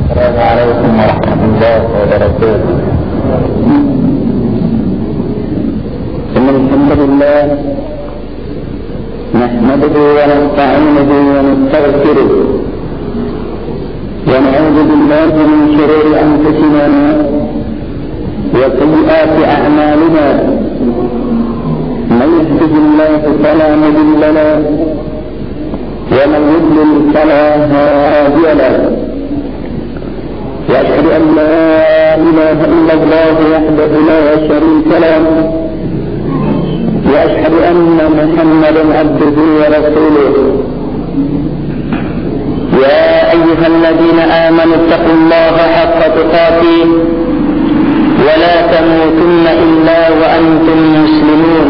السلام عليكم ورحمة الله وبركاته. إن الحمد لله نحمده ونستعينه ونستغفره ونعوذ بالله من شرور أنفسنا وسيئات أعمالنا. من يهده الله فلا مضل له ومن يضلل فلا هادي له. وأشهد أن لا إله إلا الله وحده لا شريك له وأشهد أن محمدا عبده ورسوله. يا أيها الذين آمنوا اتقوا الله حق تقاته ولا تموتن إلا وأنتم مسلمون.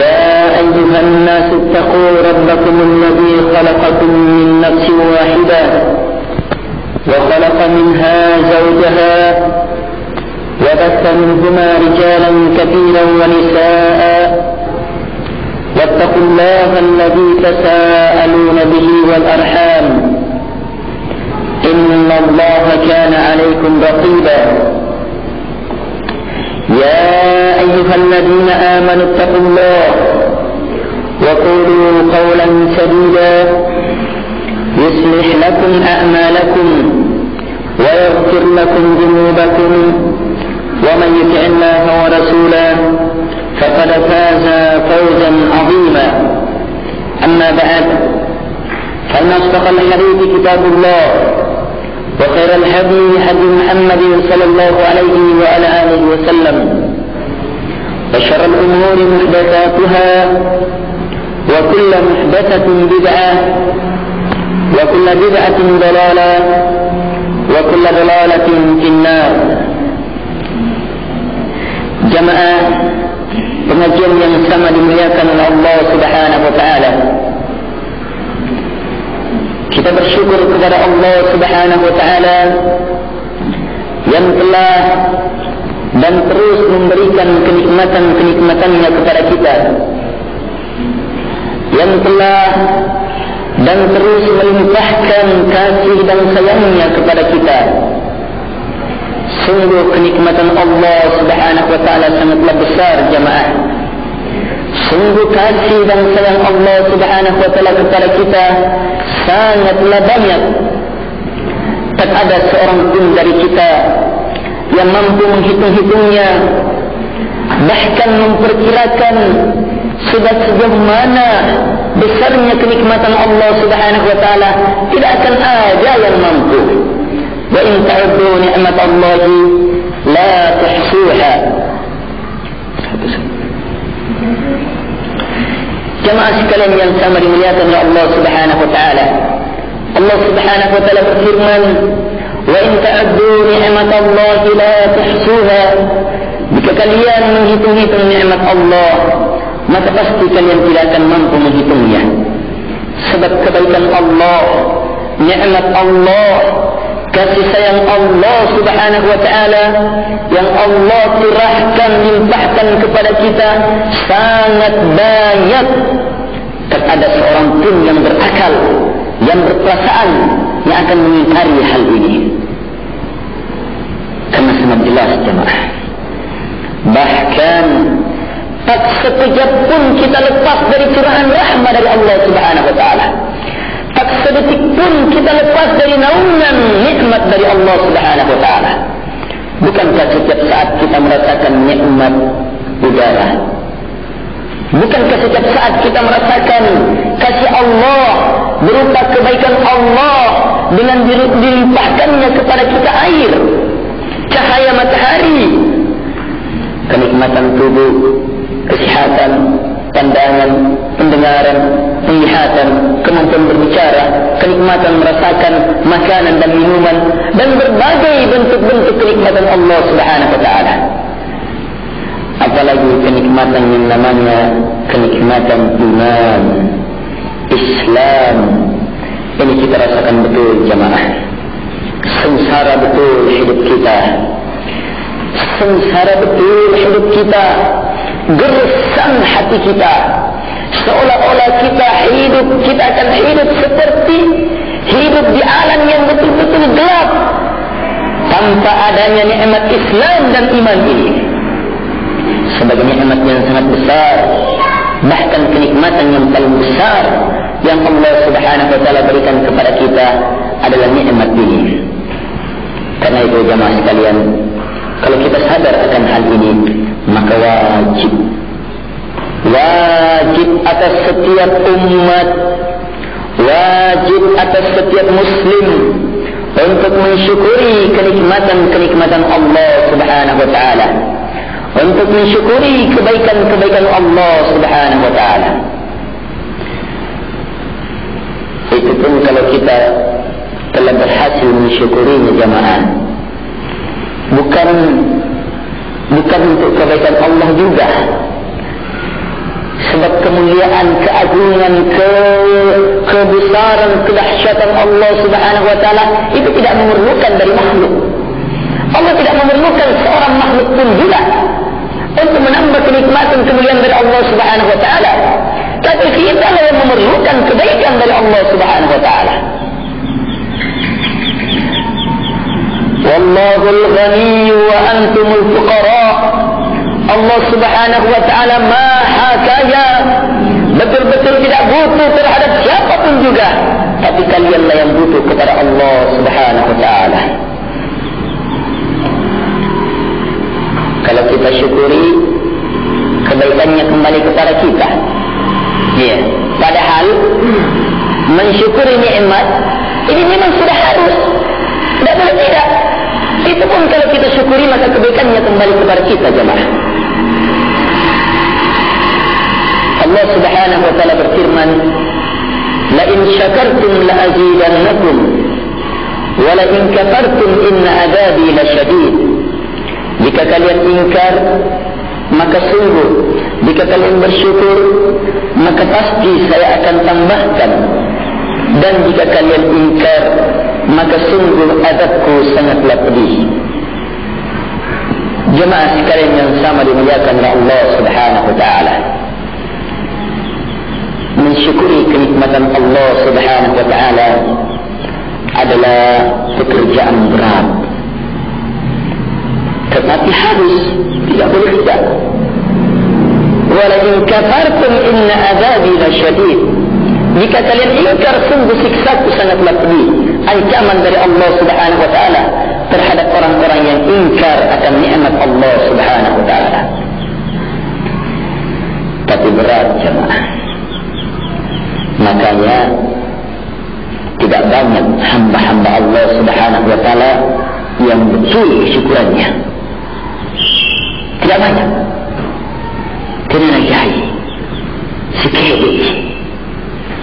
يا أيها الناس اتقوا ربكم الذي خلقكم من نفس واحدة وخلق منها زوجها وبث منهما رجالا كثيرا ونساء واتقوا الله الذي تساءلون به والأرحام إن الله كان عليكم رقيبا. يا أيها الذين آمنوا اتقوا الله وقولوا قولا سديدا يصلح لكم أعمالكم ويغفر لكم ذنوبكم ومن يطع الله ورسوله فقد فاز فوزا عظيما. أما بعد فإن أصدق الحديث كتاب الله وخير الهدي هدي محمد صلى الله عليه وعلى آله وسلم وشر الأمور محدثاتها وكل محدثة بدعة وكل بدعة ضلالة وكل ضلالة في النار. Jamaah pengajian yang sama dimuliakan oleh Allah Subhanahu wa taala. Kita bersyukur kepada Allah Subhanahu wa taala yang telah dan terus memberikan kenikmatan-kenikmatan-Nya kepada kita. Yang telah dan terus melimpahkan kasih dan sayang-Nya kepada kita. Sungguh kenikmatan Allah Subhanahu wa taala sangatlah besar, jamaah. Sungguh kasih dan sayang Allah Subhanahu wa taala kepada kita sangatlah banyak. Tak ada seorang pun dari kita yang mampu menghitung-hitungnya, bahkan memperkirakan sudah sejauh mana besarnya kenikmatan Allah Subhanahu wa taala. Tidak akan ada yang mampu. Wa in ta'uddu ni'matallahi la tuhsuha. Jemaah sekalian yang sama dimuliakan oleh Allah Subhanahu wa taala. Allah Subhanahu wa taala berfirman, "Wa in ta'uddu ni'matallahi la tuhsuha." Jika kalian menghitung-hitung nikmat Allah, maka pasti kalian tidak akan mampu menghitungnya. Sebab kebaikan Allah, nikmat Allah, kasih sayang Allah Subhanahu wa taala yang Allah curahkan, limpahkan kepada kita sangat banyak. Tak ada seorang pun yang berakal, yang berperasaan yang akan mengingkari hal ini. Karena sangat jelas, jemaah. Bahkan tak sekejap pun kita lepas dari curahan rahmat dari Allah Subhanahu wa taala. Tak sedetik pun kita lepas dari naungan nikmat dari Allah Subhanahu wa taala. Bukankah setiap saat kita merasakan nikmat udara? Bukankah setiap saat kita merasakan kasih Allah berupa kebaikan Allah dengan dilimpahkannya kepada kita air, cahaya matahari, kenikmatan tubuh, kesehatan, pandangan, pendengaran, penglihatan, kemampuan berbicara, kenikmatan merasakan makanan dan minuman, dan berbagai bentuk-bentuk kenikmatan Allah Subhanahu wa taala. Apalagi kenikmatan yang namanya kenikmatan iman, Islam. Ini kita rasakan betul, jamaah. Sengsara betul hidup kita. Sengsara betul hidup kita. Gersang hati kita. Seolah-olah kita akan hidup seperti hidup di alam adanya nikmat Islam dan iman ini sebagai nikmat yang sangat besar, bahkan kenikmatan yang paling besar yang Allah Subhanahu wa taala berikan kepada kita adalah nikmat ini. Karena itu jamaah sekalian, kalau kita sadar akan hal ini, maka wajib atas setiap umat, wajib atas setiap muslim untuk mensyukuri kenikmatan-kenikmatan Allah Subhanahu wa taala, untuk mensyukuri kebaikan-kebaikan Allah Subhanahu wa taala. Itu pun kalau kita telah berhasil mensyukurinya jamaah, bukan untuk kebaikan Allah juga. Sebab kemuliaan, keagungan, kebesaran, kedahsyatan Allah Subhanahu wa taala itu tidak memerlukan dari makhluk. Allah tidak memerlukan seorang makhluk pun juga untuk menambah kenikmatan kemuliaan dari Allah Subhanahu wa taala. Tapi kita yang memerlukan kebaikan dari Allah Subhanahu wa taala. Wallahul ghani wa antumul fuqara. Allah Subhanahu wa taala maha kaya, betul-betul tidak butuh terhadap siapapun juga, tapi kalianlah yang butuh kepada Allah Subhanahu wa taala. Kalau kita syukuri, kebaikannya kembali kepada kita. Ya, padahal mensyukuri nikmat ini memang sudah harus, tidak boleh tidak. Itu pun kalau kita syukuri, maka kebaikannya kembali kepada kita jemaah. Allah Subhanahu wa taala berfirman, "La in syakartum la azidannakum wa la in kafartum inna adabi lasyadid." Jika kalian ingkar, maka sungguh, jika kalian bersyukur, maka pasti saya akan tambahkan. Dan jika kalian ingkar, maka sungguh azabku sangatlah pedih. Jemaah sekalian yang sama dimuliakan oleh Allah Subhanahu wa taala, mensyukuri kenikmatan Allah Subhanahu wa taala adalah pekerjaan berat. Tetapi harus, tidak boleh tidak. Wala in kafartum inna azabi lasyadid. Jika kalian ingkar, sungguh siksaku sangatlah pedih. Ancaman dari Allah Subhanahu wa taala terhadap orang-orang yang ingkar akan nikmat Allah Subhanahu wa taala. Tapi berat jemaah. Makanya tidak banyak hamba-hamba Allah Subhanahu wa taala yang betul syukurannya. Tidak banyak. Kerana jahil, sikit.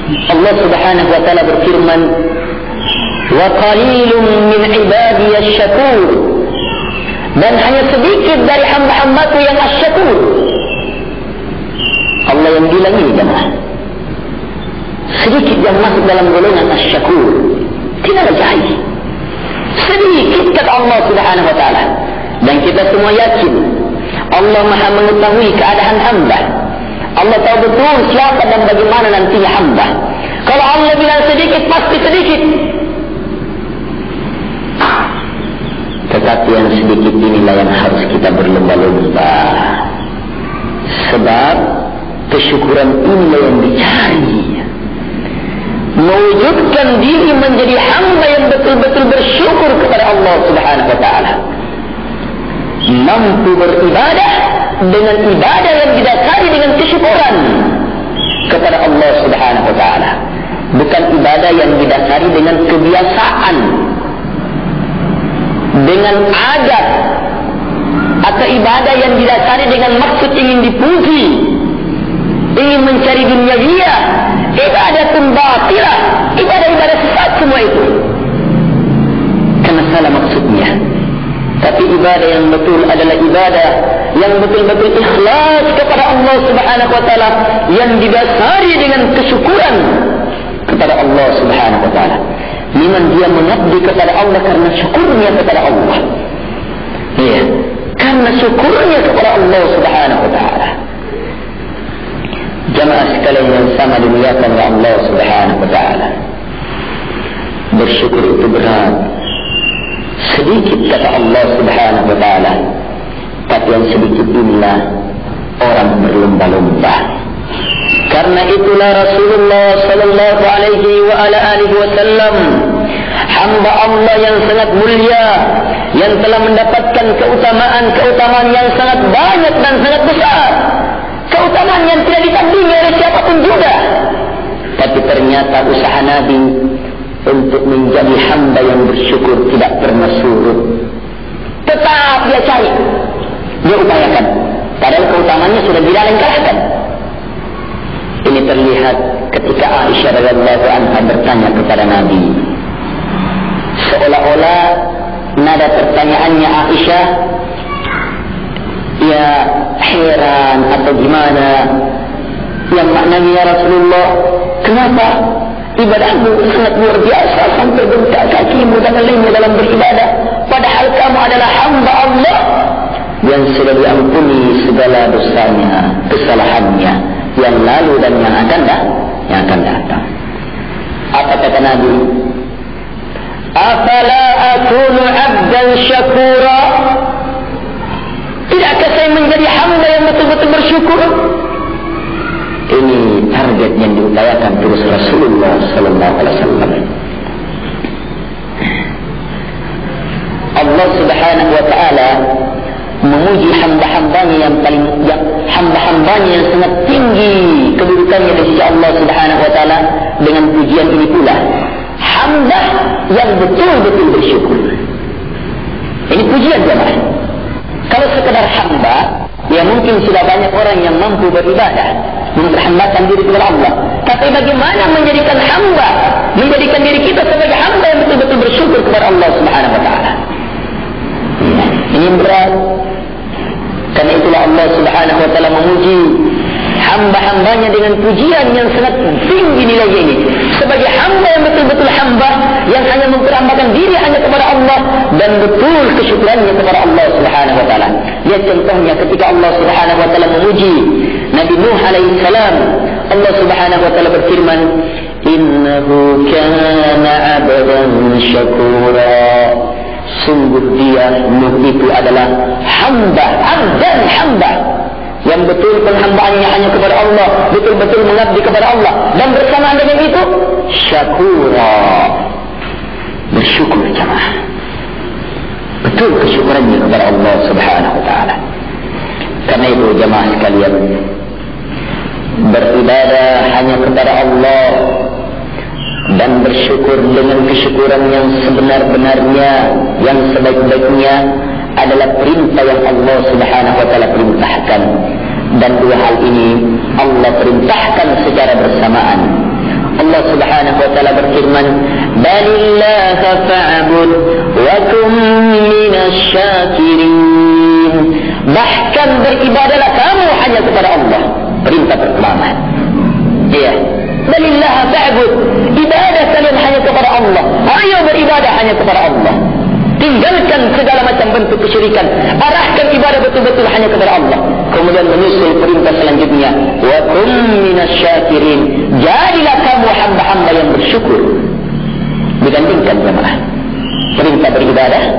Allah Subhanahu wa taala berfirman, "Wa qalilun min ibadiy asy-syakur." Dan hanya sedikit dari hamba-hambaku yang asy-syakur. Allah yang bilang ini jemaah. Sedikit yang masuk dalam golongan asy-syakur. Tidaklah jahil. Sedikit kata Allah Subhanahu wa taala. Dan kita semua yakin Allah Maha mengetahui keadaan hamba. Allah tahu betul siapa dan bagaimana nantinya hamba. Kalau Allah bilang sedikit, pasti sedikit. Tetapi yang sedikit inilah yang harus kita berlomba-lomba. Sebab kesyukuran inilah yang dicari. Mewujudkan diri menjadi hamba yang betul-betul bersyukur kepada Allah Subhanahu wa taala. Mampu beribadah dengan ibadah yang didasari dengan kesyukuran kepada Allah Subhanahu wa taala. Bukan ibadah yang didasari dengan kebiasaan, dengan adat, atau ibadah yang didasari dengan maksud ingin dipuji, ingin mencari duniawiya. Ibadatun batilah, ibadah-ibadah sesat semua itu. Karena salah maksudnya. Tapi ibadah yang betul adalah ibadah yang betul-betul ikhlas kepada Allah Subhanahu wa taala, yang didasari dengan kesyukuran kepada Allah Subhanahu wa taala. Memang dia mengabdi kepada Allah karena syukurnya kepada Allah. Ya, karena syukurnya kepada Allah Subhanahu wa taala. Jamaah sekalian yang sama dimuliakan oleh Allah Subhanahu wa taala. Bersyukur itu berat. sedikit, kata Allah Subhanahu wa ta'ala, tapi yang sedikit inilah orang berlomba-lomba. Karena itulah Rasulullah sallallahu alaihi wa ala alihi wasallam, hamba Allah yang sangat mulia, yang telah mendapatkan keutamaan yang sangat banyak dan sangat besar, keutamaan yang tidak ditandingi oleh siapapun juga. Tapi ternyata usaha Nabi untuk menjadi hamba yang bersyukur tidak pernah surut. Tetap dia cari, dia upayakan, padahal keutamaannya sudah tidak kalahkan. Ini terlihat ketika Aisyah radhiyallahu anha bertanya kepada Nabi, seolah-olah nada pertanyaannya Aisyah ya heran atau gimana, yang maknanya, ya Rasulullah, kenapa ibadahmu sangat luar biasa sampai bengkak kakimu dan lainnya dalam beribadah, padahal kamu adalah hamba Allah yang sudah diampuni segala dosanya, kesalahannya yang lalu dan yang akan datang. Apa kata Nabi? Afala akunu abdan syakura? Tidakkah saya menjadi hamba yang betul-betul bersyukur? Ini target yang diupayakan terus Rasulullah sallallahu alaihi wasallam. Allah Subhanahu wa taala memuji hamba-hambanya hamba-hambanya yang sangat tinggi kedudukannya di sisi Allah Subhanahu wa taala dengan pujian ini pula, hamba yang betul-betul bersyukur. Ini pujian jemaah. Kalau sekadar hamba, ya mungkin sudah banyak orang yang mampu beribadah, memperhambakan diri kepada Allah. Tapi bagaimana menjadikan diri kita sebagai hamba yang betul-betul bersyukur kepada Allah Subhanahu wa taala? Ini berat. Karena itulah Allah Subhanahu wa taala memuji hamba-hambanya dengan pujian yang sangat tinggi nilainya ini, sebagai hamba yang betul-betul hamba yang hanya memperhambakan diri hanya kepada Allah dan betul kesyukurannya kepada Allah Subhanahu wa taala. Lihat contohnya ketika Allah Subhanahu wa taala memuji Nabi Nuh alaihi salam, Allah Subhanahu wa taala berfirman, innahu kana 'abdan syakura. Sungguh dia Nuh itu adalah hamba yang betul penghambaannya hanya kepada Allah, betul-betul mengabdi kepada Allah, dan bersamaan dengan itu syakura, bersyukur jemaah, betul kesyukurannya kepada Allah Subhanahu wa taala. Karena itu jemaah sekalian, beribadah hanya kepada Allah dan bersyukur dengan kesyukuran yang sebenar-benarnya, yang sebaik-baiknya adalah perintah yang Allah Subhanahu wa taala perintahkan. Dan dua hal ini Allah perintahkan secara bersamaan. Allah Subhanahu wa taala berfirman, "Balillaha fa'bud wa kum minasyakirin." Bahkan beribadahlah kamu hanya kepada Allah. Perintah pertama. Iya. Balillaha fa'bud. Ibadah kalian hanya kepada Allah. Ayo beribadah hanya kepada Allah. Tinggalkan segala macam bentuk kesyirikan. Arahkan ibadah betul-betul hanya kepada Allah. Kemudian menyusul perintah selanjutnya, wa kum minasyakirin. Jadilah kamu hamba-hamba yang bersyukur. Digandingkan jemaah perintah beribadah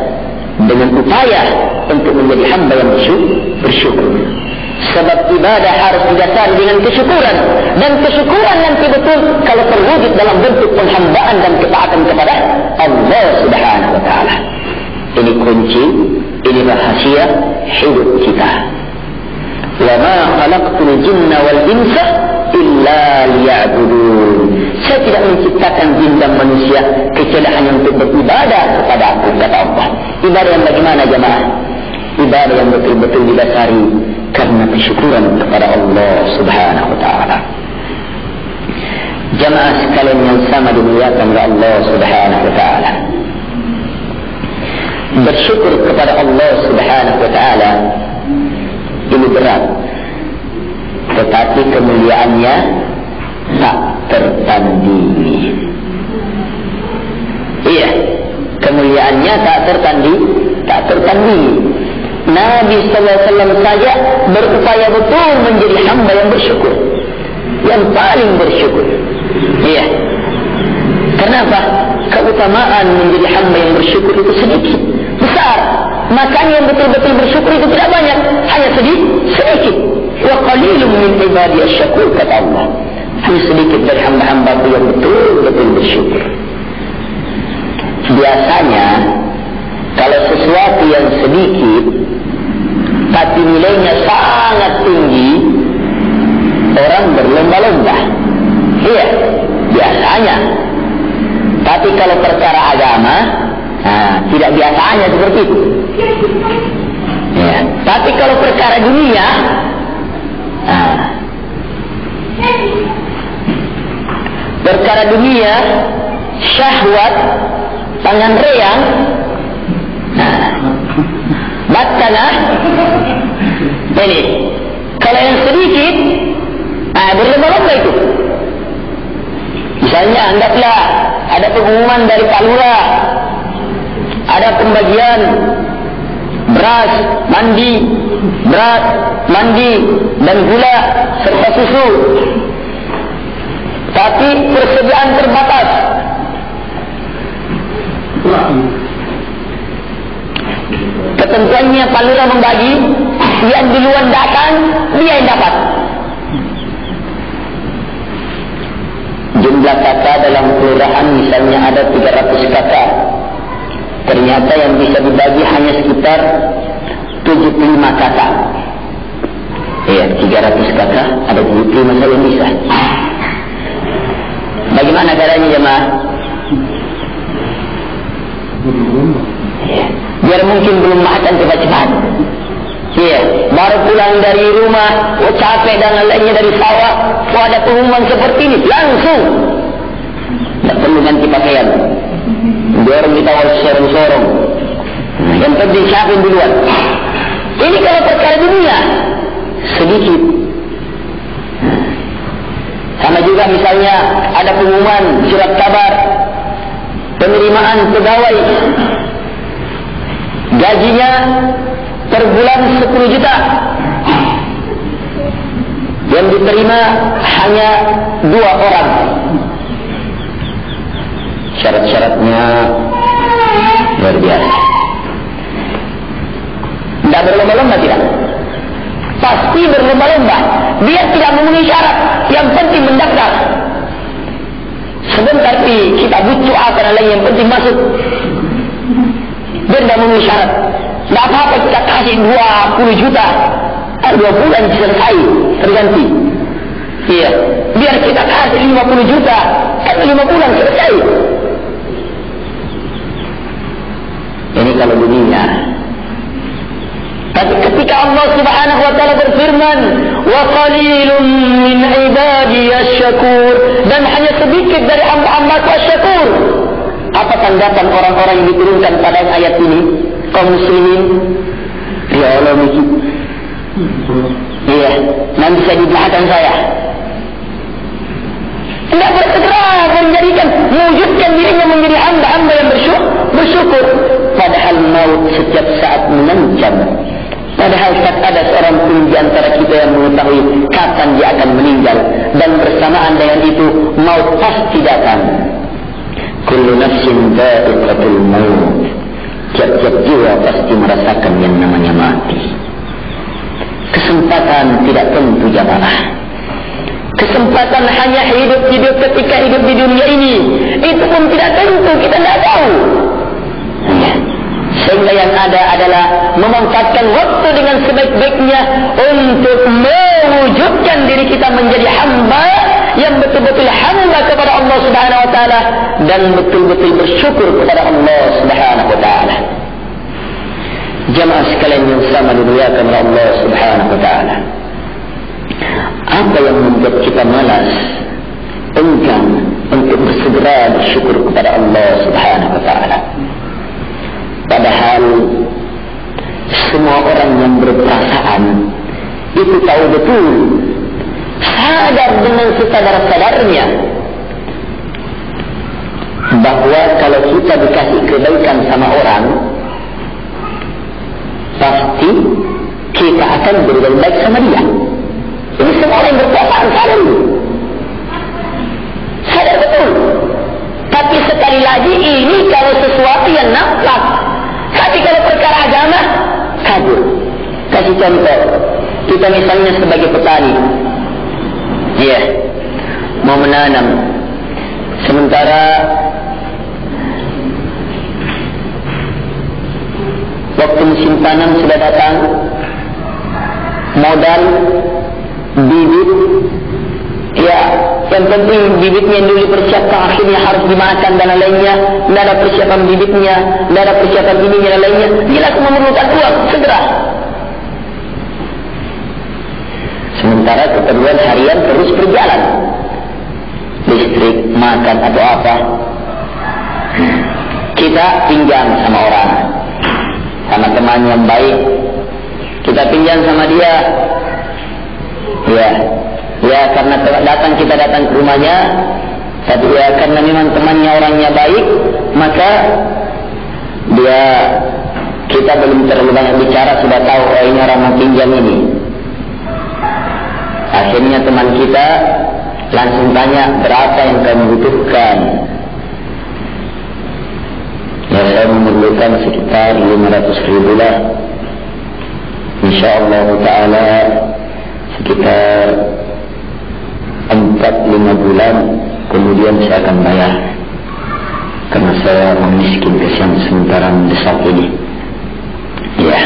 dengan upaya untuk menjadi hamba yang bersyukur. Sebab ibadah harus didasari dengan kesyukuran, dan kesyukuran nanti betul kalau terwujud dalam bentuk penghambaan dan ketaatan kepada Allah Subhanahu wa taala. Ini kunci, ini rahasia hidup kita. Wa ma khalaqtul jinna wal insa illa liya'budun. Saya tidak menciptakan jin dan manusia kecuali hanya untuk beribadah kepada Aku, kata Allah. Ibadah yang bagaimana jemaah? Ibadah yang betul-betul didasari karena kesyukuran kepada Allah Subhanahu wa taala. Jemaah sekalian yang sama dimuliakan oleh Allah Subhanahu wa taala. Bersyukur kepada Allah Subhanahu wa taala ini berat, tetapi kemuliaannya tak tertandingi. Iya, kemuliaannya tak tertandingi. Nabi sallallahu alaihi wasallam saja berupaya betul menjadi hamba yang bersyukur, yang paling bersyukur. Iya. Kenapa? Keutamaan menjadi hamba yang bersyukur itu sedikit. besar. Makanya yang betul-betul bersyukur itu tidak banyak, hanya sedikit. Wa qalilun min ibadiyas syakur, kata Allah. Hanya sedikit dari hamba-hambaku yang betul-betul bersyukur. Biasanya kalau sesuatu yang sedikit tapi nilainya sangat tinggi, orang berlomba-lomba. Iya, biasanya. Tapi kalau perkara agama, tidak biasanya seperti itu. Ya. Tapi kalau perkara dunia, perkara dunia, syahwat, tangan reang, batana, ini. Kalau yang sedikit, berlomba-lomba itu. Misalnya, anggaplah ada pengumuman dari Pak Lurah, ada pembagian beras, mandi, dan gula serta susu. Tapi persediaan terbatas. Ketentuannya Pak Lurah membagi, yang duluan datang, dia yang dapat. Jumlah kakak dalam kelurahan misalnya ada 300 kakak. Ternyata yang bisa dibagi hanya sekitar 75 kakak. Iya, 300 kakak, ada 75 saja yang bisa. Bagaimana caranya jemaah? Ya, biar mungkin belum makan cepat-cepat. Iya, baru pulang dari rumah, capek dan lainnya dari sawah, ada pengumuman seperti ini, langsung. Tak perlu ganti pakaian. Dorong ditawar sorong-sorong. Yang penting siapa yang duluan. Ini kalau perkara dunia, sedikit. Sama juga misalnya ada pengumuman surat kabar penerimaan pegawai, gajinya per bulan 10 juta, yang diterima hanya 2 orang. Syarat-syaratnya luar biasa. Tidak berlomba-lomba, tidak. Pasti berlomba-lomba. Dia tidak memenuhi syarat, yang penting mendaftar. Sebentar kita butuh akan lain, yang penting masuk. Dia tidak memenuhi syarat. Tidak apa-apa kita kasih 20 juta. 2 bulan selesai, terganti. Iya. Biar kita kasih 50 juta. 5 bulan selesai. Ini kalau dunia. Tapi ketika Allah Subhanahu wa taala berfirman, "Wa qalilun min ibadiyas syakur," dan hanya sedikit dari hamba-hambaku asy-syakur. Apa tanggapan orang-orang yang diturunkan pada ayat ini? Kaum muslimin, ya Allah miki. Iya, nanti saya di belakang saya. Tidak bersegera menjadikan, mewujudkan dirinya menjadi hamba-hamba yang bersyukur. Padahal maut setiap saat mengancam. Padahal tak ada seorang pun di antara kita yang mengetahui kapan dia akan meninggal. Dan bersamaan dengan itu, maut pasti datang. Kullu nafsin dha'iqatul maut. Tiap-tiap jiwa pasti merasakan yang namanya mati. Kesempatan tidak tentu jamaah. Kesempatan hanya hidup ketika hidup di dunia ini. Itu pun tidak tentu, kita tidak tahu. Sehingga yang ada adalah memanfaatkan waktu dengan sebaik-baiknya untuk mewujudkan diri kita menjadi hamba yang betul-betul hamba kepada Allah Subhanahu wa taala dan betul-betul bersyukur kepada Allah Subhanahu wa taala. Jamaah sekalian yang sama dimuliakan oleh Allah Subhanahu wa taala. Apa yang membuat kita malas, enggan untuk bersegera bersyukur kepada Allah Subhanahu wa taala? Padahal semua orang yang berperasaan itu tahu betul, sadar dengan sesadar-sadarnya bahwa kalau kita dikasih kebaikan sama orang, pasti kita akan berbuat baik sama dia. Ini semua orang yang berperasaan sadar betul. Tapi sekali lagi ini kalau sesuatu yang nampak. Tapi kalau perkara kasih contoh. Kita misalnya sebagai petani, ya, mau menanam, sementara waktu musim tanam sudah datang, modal, bibit, ya, yang penting bibitnya dulu dipersiapkan, akhirnya harus dimakan dan lainnya, tidak ada persiapan bibitnya, tidak ada persiapan ininya dan lainnya, jelas memerlukan uang segera. Sementara keperluan harian terus berjalan, listrik, makan atau apa, kita pinjam sama orang, sama teman yang baik, kita pinjam sama dia, ya karena kita datang ke rumahnya, tapi ya karena memang temannya orangnya baik, maka kita belum terlalu banyak bicara, sudah tahu oh ini orang mau pinjam ini. Akhirnya teman kita langsung tanya, berapa yang kamu butuhkan? Ya, saya memerlukan sekitar 500.000 lah. InsyaAllah ta'ala sekitar 4-5 bulan kemudian saya akan bayar, karena saya miskin kesian sementara mendesak ini. Ya,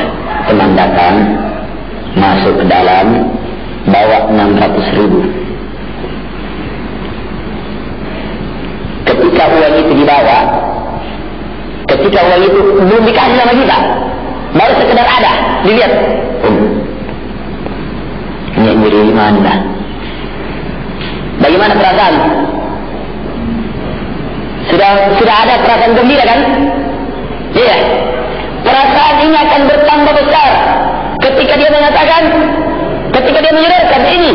teman datang, masuk ke dalam, bawa 600.000. Ketika uang itu dibawa, ketika uang itu belum dikasih sama kita, baru sekedar ada, dilihat, ini nyeri mana? Bagaimana perasaan? Sudah ada perasaan gembira kan? Iya. Perasaan ini akan bertambah besar ketika dia mengatakan, ketika dia menyodorkan ini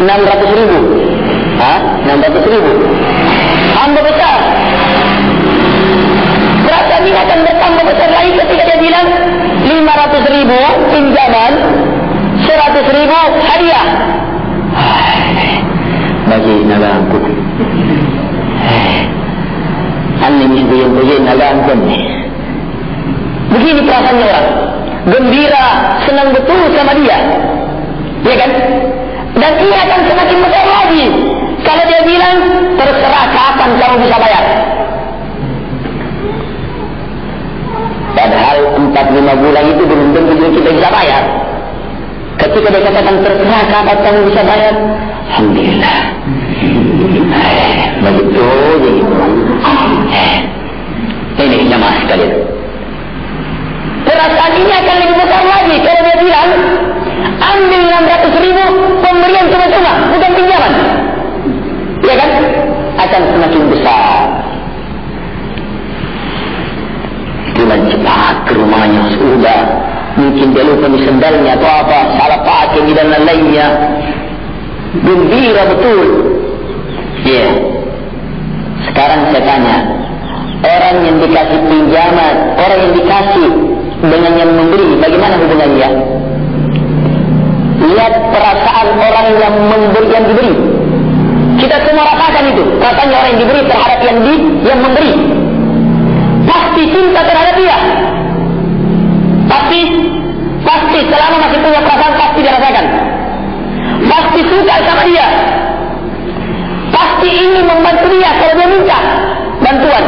600.000. 600.000. Tambah besar. Perasaan ini akan bertambah besar lagi ketika dia bilang 500.000 pinjaman, 100.000 hadiah bagi nagangku. Aneh misbuyun-buyun nagangku. Begini perasaannya orang, gembira, senang betul sama dia, ya kan? Dan ini akan semakin besar lagi kalau dia bilang terserah kapan kamu bisa bayar. Padahal 4-5 bulan itu belum tentu kita bisa bayar. Ketika dia katakan terserah kapan kamu bisa bayar, alhamdulillah. Begitu jadi. Ini jemaah sekalian. Perasaan ini akan lebih besar lagi kalau dia bilang ambil 600.000 pemberian cuma-cuma, bukan pinjaman. Ya kan? Akan semakin besar. Dengan cepat ke rumahnya sudah. Mungkin dia lupa di sendalnya atau apa, salah pakai dan lainnya. Gembira betul. Ya. Sekarang saya tanya, orang yang dikasih pinjaman, orang yang dikasih dengan yang memberi, bagaimana hubungannya? Lihat perasaan orang yang memberi, yang diberi. Kita semua rasakan itu. Rasanya orang yang diberi terhadap yang memberi. Pasti cinta terhadap dia. Pasti selama masih punya perasaan pasti dirasakan. Pasti suka sama dia. Pasti ingin membantu dia kalau dia minta bantuan.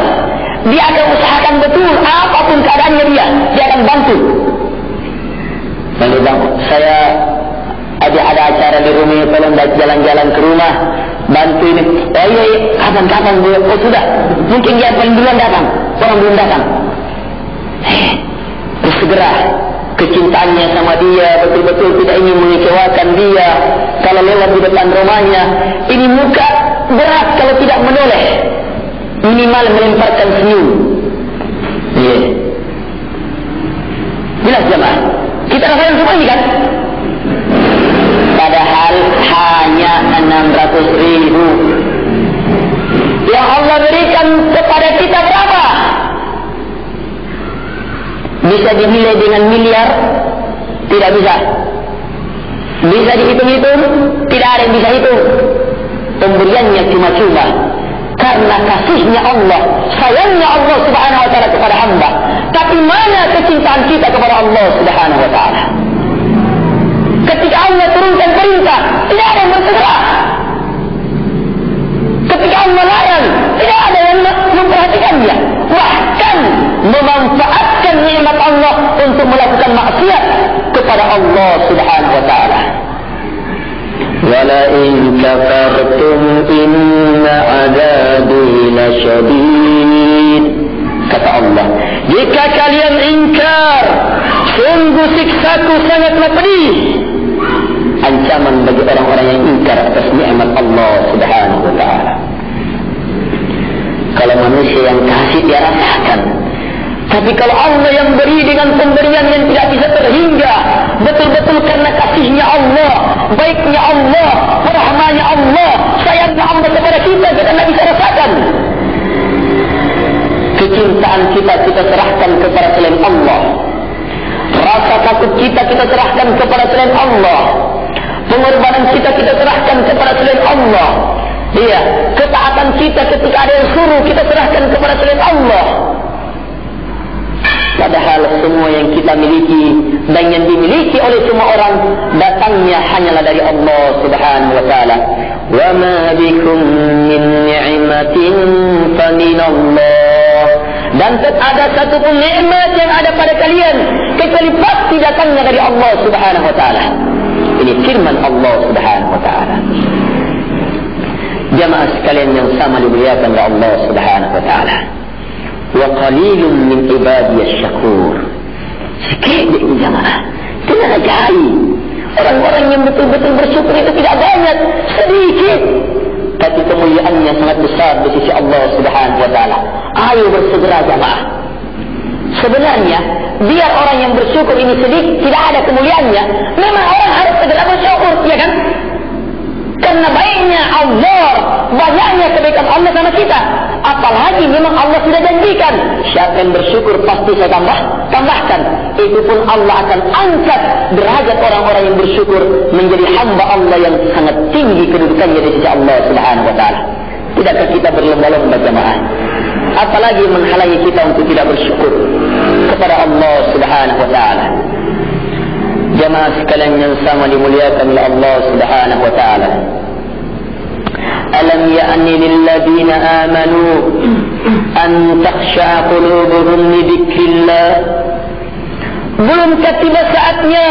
Dia akan usahakan betul apapun keadaannya dia akan bantu. Lalu bang, saya ada acara di rumah, tolong jalan-jalan ke rumah, bantu ini. Oh iya, kapan-kapan gue, oh sudah, mungkin dia paling duluan datang, orang belum datang. Segera kecintaannya sama dia, betul-betul tidak ingin mengecewakan dia. Kalau lewat di depan rumahnya, ini muka berat kalau tidak menoleh, minimal melemparkan senyum. Iya. Jelas jemaah, kita rasakan semua ini kan? Padahal hanya 600.000 yang Allah berikan kepada kita berapa? Bisa dinilai dengan miliar? Tidak bisa. Bisa dihitung-hitung? Tidak ada yang bisa hitung. Pemberiannya cuma-cuma karena kasihnya Allah, sayangnya Allah subhanahu wa ta'ala kepada hamba. Tapi mana kecintaan kita kepada Allah subhanahu wa ta'ala? Ketika Allah turunkan perintah, tidak ada yang bersegera. Ketika Allah larang, tidak ada yang memperhatikannya. Bahkan memanfaatkan nikmat Allah untuk melakukan maksiat kepada Allah Subhanahu wa taala. Wala in kafartum inna adabi lasyadid. Kata Allah, jika kalian ingkar, sungguh siksaku sangatlah pedih. Ancaman bagi orang-orang yang ingkar atas nikmat Allah Subhanahu wa taala. Kalau manusia yang kasih dia rasakan, tapi kalau Allah yang beri dengan pemberian yang tidak bisa terhingga, betul-betul karena kasihnya Allah, baiknya Allah, rahmanya Allah, sayangnya Allah kepada kita tidak bisa rasakan. Kecintaan kita serahkan kepada selain Allah. Rasa takut kita serahkan kepada selain Allah. Pengorbanan kita serahkan kepada selain Allah. Iya, ketaatan kita ketika ada yang suruh kita serahkan kepada selain Allah. Padahal semua yang kita miliki dan yang dimiliki oleh semua orang datangnya hanyalah dari Allah Subhanahu wa taala. Wa ma bikum min ni'matin fa min Allah. Dan tak ada satu pun nikmat yang ada pada kalian kecuali pasti datangnya dari Allah Subhanahu wa taala. Ini firman Allah Subhanahu wa taala. Jamaah sekalian yang sama dimuliakan oleh Allah Subhanahu wa taala. Wa qalilun min ibadiyas syakur. Sedikit jamaah, tidak jahil. Orang-orang yang betul-betul bersyukur itu tidak banyak, sedikit. Tapi kemuliaannya sangat besar di sisi Allah Subhanahu wa taala. Ayo bersegera jamaah. Sebenarnya biar orang yang bersyukur ini sedikit tidak ada kemuliaannya, memang orang harus segera bersyukur, ya kan? Karena baiknya Allah, banyaknya kebaikan Allah sama kita. Apalagi memang Allah sudah janjikan, siapa yang bersyukur pasti saya tambahkan. Itu pun Allah akan angkat derajat orang-orang yang bersyukur menjadi hamba Allah yang sangat tinggi kedudukannya di sisi Allah Subhanahu wa taala. Tidakkah kita berlomba-lomba jemaah? Apalagi menghalangi kita untuk tidak bersyukur kepada Allah Subhanahu wa taala. Jemaah sekalian yang sama dimuliakan oleh Allah Subhanahu wa taala. Alam ya'ni lil ladzina amanu an takhsha'a qulubuhum li dzikrillah. Belumkah tiba saatnya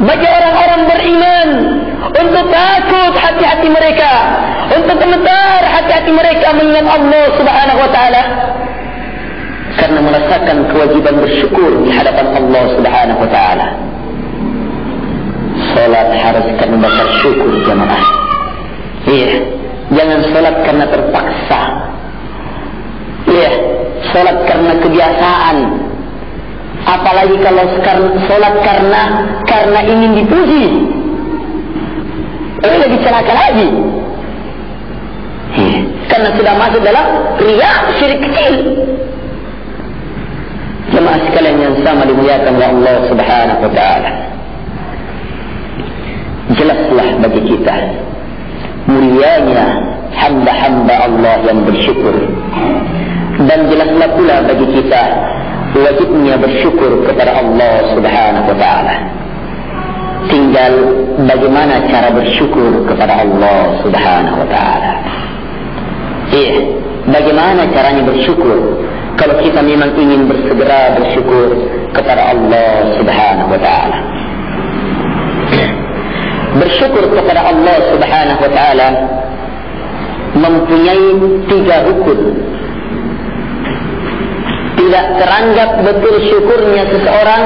bagi orang-orang beriman untuk takut hati-hati mereka, untuk gemetar hati-hati mereka mengingat Allah Subhanahu wa taala, karena merasakan kewajiban bersyukur di hadapan Allah Subhanahu wa taala. Salat harus karena dasar syukur jemaah. Iya, jangan salat karena terpaksa. Iya, salat karena kebiasaan. Apalagi kalau salat karena ingin dipuji. Ini lebih celaka lagi. Iya, karena sudah masuk dalam riya, syirik kecil. Jemaah sekalian yang sama dimuliakan oleh Allah Subhanahu wa taala. Jelaslah bagi kita mulianya hamba-hamba Allah yang bersyukur, dan jelaslah pula bagi kita wajibnya bersyukur kepada Allah Subhanahu wa taala. Tinggal bagaimana cara bersyukur kepada Allah Subhanahu wa taala. Iya, bagaimana caranya bersyukur kalau kita memang ingin bersegera bersyukur kepada Allah Subhanahu wa taala. Bersyukur kepada Allah Subhanahu wa taala mempunyai 3 rukun. Tidak teranggap betul syukurnya seseorang,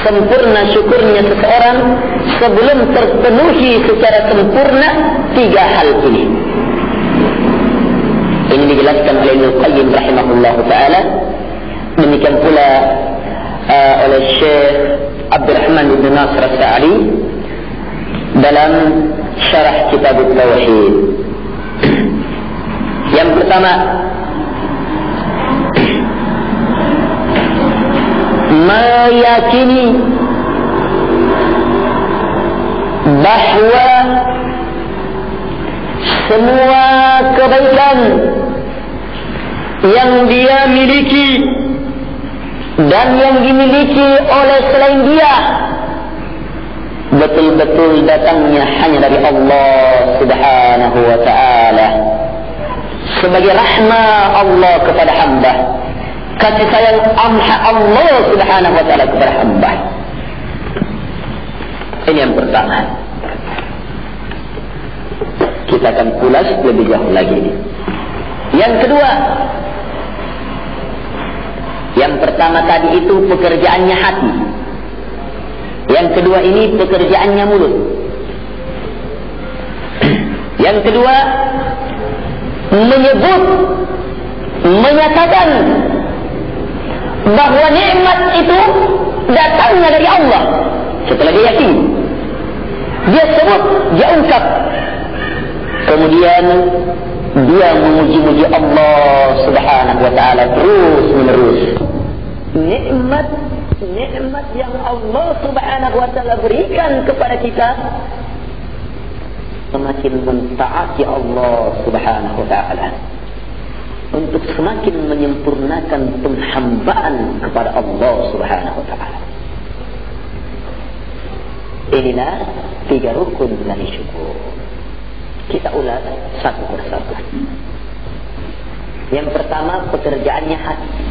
sempurna syukurnya seseorang sebelum terpenuhi secara sempurna 3 hal ini. Ini dijelaskan oleh Ibnu Qayyim rahimahullahu taala, demikian pula oleh Syekh Abdul Rahman bin Nasir As-Sa'di dalam syarah kitab Tauhid. Yang pertama, meyakini bahwa semua kebaikan yang dia miliki dan yang dimiliki oleh selain dia betul-betul datangnya hanya dari Allah Subhanahu wa ta'ala. Sebagai rahmah Allah kepada hamba, kasih sayang Allah Subhanahu wa ta'ala kepada hamba. Ini yang pertama. Kita akan ulas lebih jauh lagi. Yang kedua, yang pertama tadi itu pekerjaannya hati. Yang kedua ini pekerjaannya mulut. Yang kedua, menyebut, menyatakan bahwa nikmat itu datangnya dari Allah. Setelah dia yakin, dia sebut, dia ungkap, kemudian dia memuji-muji Allah Subhanahu wa ta'ala terus menerus. Nikmat yang Allah Subhanahu wa ta'ala berikan kepada kita, semakin mentaati Allah Subhanahu wa ta'ala, untuk semakin menyempurnakan penghambaan kepada Allah Subhanahu wa ta'ala. Inilah 3 rukun dari syukur. Kita ulas satu persatu. Yang pertama, pekerjaannya hati.